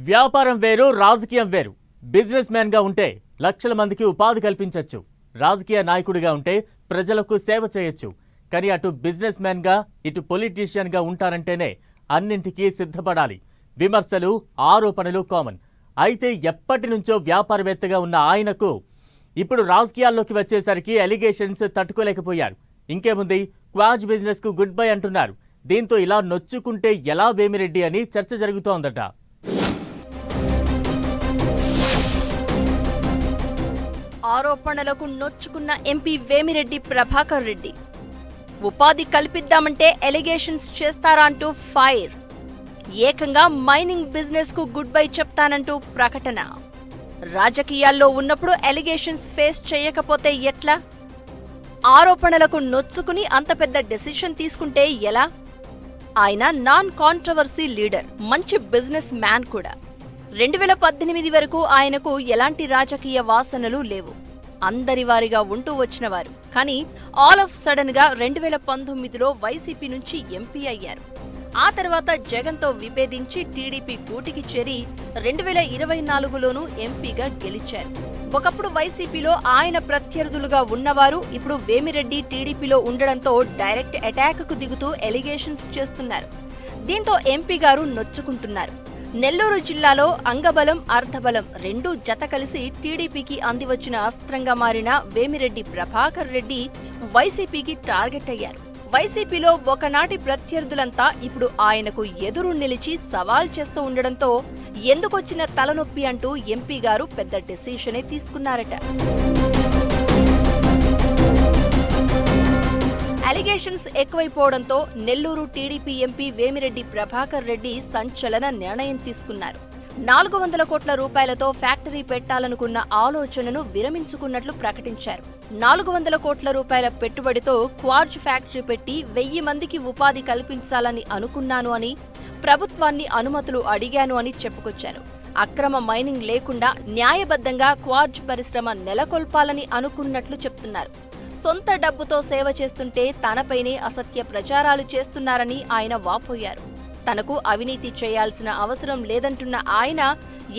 వ్యాపారం వేరు, రాజకీయం వేరు. బిజినెస్ మ్యాన్ గా ఉంటే లక్షల మందికి ఉపాధి కల్పించొచ్చు. రాజకీయ నాయకుడిగా ఉంటే ప్రజలకు సేవ చేయొచ్చు. కానీ అటు బిజినెస్ మ్యాన్ గా ఇటు పొలిటీషియన్ గా ఉంటారంటేనే అన్నింటికీ సిద్ధపడాలి. విమర్శలు, ఆరోపణలు కామన్. అయితే ఎప్పటి నుంచో వ్యాపారవేత్తగా ఉన్న ఆయనకు ఇప్పుడు రాజకీయాల్లోకి వచ్చేసరికి ఎలిగేషన్స్ తట్టుకోలేకపోయారు. ఇంకేముంది, క్వాజ్ బిజినెస్ కు గుడ్ బై అంటున్నారు. దీంతో ఇలా నొచ్చుకుంటే ఎలా వేమిరెడ్డి అని చర్చ జరుగుతోందట. ఆరోపణలకు నొచ్చుకున్న ఎంపీ వేమిరెడ్డి ప్రభాకర్ రెడ్డి ఉపాధి కల్పిద్దామంటే ఎలిగేషన్స్ చేస్తారా అంటూ ఫైర్. ఏకంగా మైనింగ్ బిజినెస్ కు గుడ్ బై చెప్తానంటూ ప్రకటన. రాజకీయాల్లో ఉన్నప్పుడు ఎలిగేషన్స్ ఫేస్ చేయకపోతే ఎట్లా? ఆరోపణలకు నొచ్చుకుని అంత పెద్ద డెసిషన్ తీసుకుంటే ఎలా? ఆయన నాన్ కాంట్రవర్సీ లీడర్, మంచి బిజినెస్ మ్యాన్ కూడా. 2018 వరకు ఆయనకు ఎలాంటి రాజకీయ వాసనలు లేవు. అందరి వారిగా ఉంటూ వచ్చినవారు. కానీ ఆల్ ఆఫ్ సడన్ గా 2019లో వైసీపీ నుంచి ఎంపీ అయ్యారు. ఆ తర్వాత జగన్తో విభేదించి టీడీపీ గూటికి చేరి 2024లోనూ ఎంపీగా గెలిచారు. ఒకప్పుడు వైసీపీలో ఆయన ప్రత్యర్థులుగా ఉన్నవారు ఇప్పుడు వేమిరెడ్డి టీడీపీలో ఉండడంతో డైరెక్ట్ అటాక్ కు దిగుతూ ఎలిగేషన్స్ చేస్తున్నారు. దీంతో ఎంపీ గారు నొచ్చుకుంటున్నారు. నెల్లూరు జిల్లాలో అంగబలం, అర్ధబలం రెండూ జత కలిసి టీడీపీకి అందివచ్చిన అస్త్రంగా మారిన వేమిరెడ్డి ప్రభాకర్ రెడ్డి వైసీపీకి టార్గెట్ అయ్యారు. వైసీపీలో ఒకనాటి ప్రత్యర్థులంతా ఇప్పుడు ఆయనకు ఎదురు నిలిచి సవాల్ చేస్తూ ఉండడంతో ఎందుకొచ్చిన తలనొప్పి అంటూ ఎంపీ గారు పెద్ద డెసిషనే తీసుకున్నారట. అలిగేషన్స్ ఎక్కువైపోవడంతో నెల్లూరు టీడీపీ ఎంపీ వేమిరెడ్డి ప్రభాకర్ రెడ్డి సంచలన నిర్ణయం తీసుకున్నారు. 400 కోట్ల రూపాయలతో ఫ్యాక్టరీ పెట్టాలనుకున్న ఆలోచనను విరమించుకున్నట్లు ప్రకటించారు. 400 కోట్ల రూపాయల పెట్టుబడితో క్వార్జ్ ఫ్యాక్టరీ పెట్టి 1000 మందికి ఉపాధి కల్పించాలని అనుకున్నాను అని, ప్రభుత్వాన్ని అనుమతులు అడిగాను అని చెప్పుకొచ్చారు. అక్రమ మైనింగ్ లేకుండా న్యాయబద్ధంగా క్వార్జ్ పరిశ్రమ నెలకొల్పాలని అనుకున్నట్లు చెప్తున్నారు. సొంత డబ్బుతో సేవ చేస్తుంటే తనపైనే అసత్య ప్రచారాలు చేస్తున్నారని ఆయన వాపోయారు. తనకు అవినీతి చేయాల్సిన అవసరం లేదంటున్న ఆయన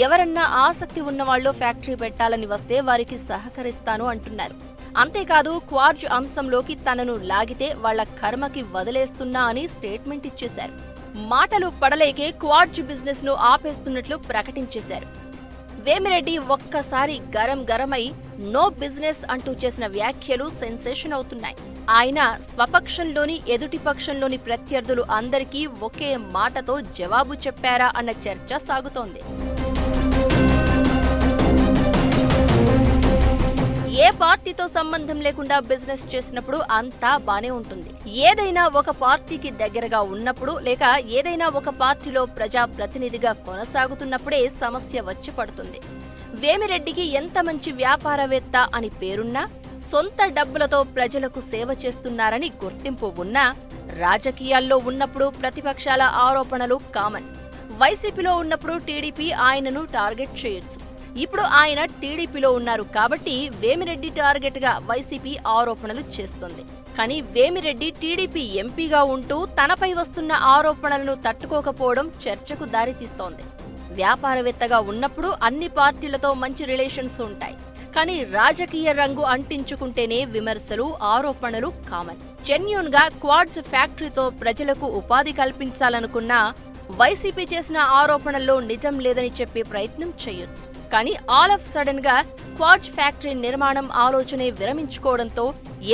ఎవరన్నా ఆసక్తి ఉన్నవాళ్లు ఫ్యాక్టరీ పెట్టాలని వస్తే వారికి సహకరిస్తాను అంటున్నారు. అంతేకాదు క్వార్జ్ అంశంలోకి తనను లాగితే వాళ్ల కర్మకి వదిలేస్తున్నా అని స్టేట్మెంట్ ఇచ్చేశారు. మాటలు పడలేకే క్వార్జ్ బిజినెస్ ను ఆపేస్తున్నట్లు ప్రకటించేశారు. వేమిరెడ్డి ఒక్కసారి గరమై నో బిజినెస్ అంటూ చేసిన వ్యాఖ్యలు సెన్సేషన్ అవుతున్నాయి. ఆయన స్వపక్షంలోని ఎదుటి పక్షంలోని ప్రత్యర్థులు అందరికీ ఒకే మాటతో జవాబు చెప్పారా అన్న చర్చ సాగుతోంది. ఏ పార్టీతో సంబంధం లేకుండా బిజినెస్ చేసినప్పుడు అంతా బానే ఉంటుంది. ఏదైనా ఒక పార్టీకి దగ్గరగా ఉన్నప్పుడు లేక ఏదైనా ఒక పార్టీలో ప్రజా ప్రతినిధిగా కొనసాగుతున్నప్పుడే సమస్య వచ్చి పడుతుంది. వేమిరెడ్డికి ఎంత మంచి వ్యాపారవేత్త అని పేరున్నా, సొంత డబ్బులతో ప్రజలకు సేవ చేస్తున్నారని గుర్తింపు ఉన్నా, రాజకీయాల్లో ఉన్నప్పుడు ప్రతిపక్షాల ఆరోపణలు కామన్. వైసీపీలో ఉన్నప్పుడు టీడీపీ ఆయనను టార్గెట్ చేయొచ్చు. ఇప్పుడు ఆయన టీడీపీలో ఉన్నారు కాబట్టి వేమిరెడ్డి టార్గెట్ గా వైసీపీ ఆరోపణలు చేస్తోంది. కానీ వేమిరెడ్డి టీడీపీ ఎంపీగా ఉంటూ తనపై వస్తున్న ఆరోపణలను తట్టుకోకపోవడం చర్చకు దారితీస్తోంది. వ్యాపారవేత్తగా ఉన్నప్పుడు అన్ని పార్టీలతో మంచి రిలేషన్స్ ఉంటాయి. కానీ రాజకీయ రంగు అంటించుకుంటేనే విమర్శలు, ఆరోపణలు కామన్. జెన్యూన్ గా క్వార్జ్ ఫ్యాక్టరీతో ప్రజలకు ఉపాధి కల్పించాలనుకున్నా వైసీపీ చేసిన ఆరోపణల్లో నిజం లేదని చెప్పే ప్రయత్నం చేయొచ్చు. కానీ ఆల్ ఆఫ్ సడన్ గా క్వార్జ్ ఫ్యాక్టరీ నిర్మాణం ఆలోచనే విరమించుకోవడంతో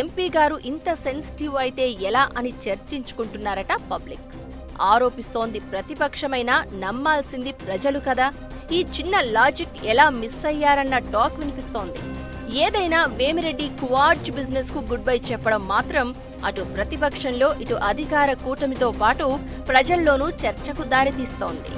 ఎంపీ గారు ఇంత సెన్సిటివ్ అయితే ఎలా అని చర్చించుకుంటున్నారట పబ్లిక్. ఆరోపిస్తోంది ప్రతిపక్షమైనా నమ్మాల్సింది ప్రజలు కదా. ఈ చిన్న లాజిక్ ఎలా మిస్ అయ్యారన్న టాక్ వినిపిస్తోంది. ఏదైనా వేమిరెడ్డి క్వార్జ్ బిజినెస్ కు గుడ్ బై చెప్పడం మాత్రం అటు ప్రతిపక్షంలో ఇటు అధికార కూటమితో పాటు ప్రజల్లోనూ చర్చకు దారితీస్తోంది.